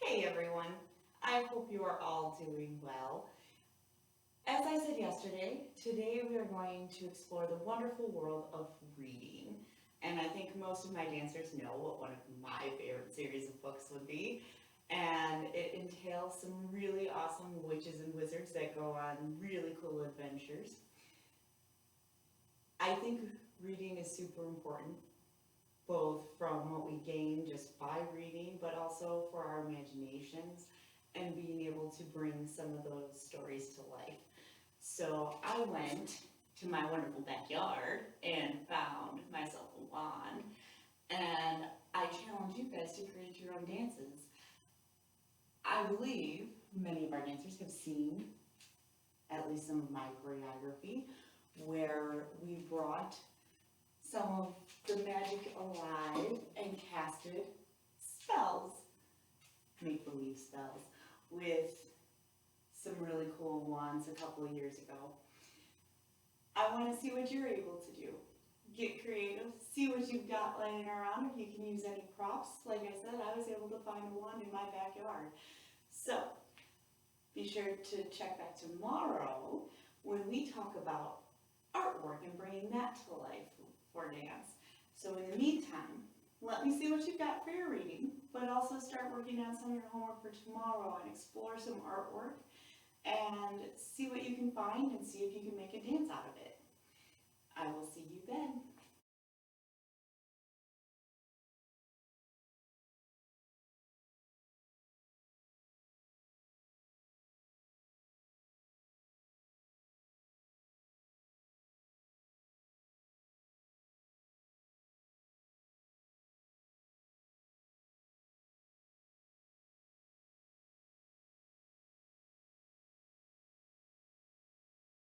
Hey everyone, I hope you are all doing well. As I said yesterday, today we are going to explore the wonderful world of reading. And I think most of my dancers know what one of my favorite series of books would be. And it entails some really awesome witches and wizards that go on really cool adventures. I think reading is super important, both from what we gain just by reading, but also for our imaginations and being able to bring some of those stories to life. So I went to my wonderful backyard and found myself a wand, and I challenge you guys to create your own dances. I believe many of our dancers have seen at least some of my choreography where we brought some of the magic alive and casted spells, make believe spells, with some really cool ones a couple of years ago. I want to see what you're able to do. Get creative, see what you've got laying around. If you can use any props, like I said, I was able to find one in my backyard. So be sure to check back tomorrow when we talk about artwork and bringing that to life for dance. So in the meantime, let me see what you've got for your reading, but also start working on some of your homework for tomorrow and explore some artwork and see what you can find and see if you can make a dance out of it. I will see you then.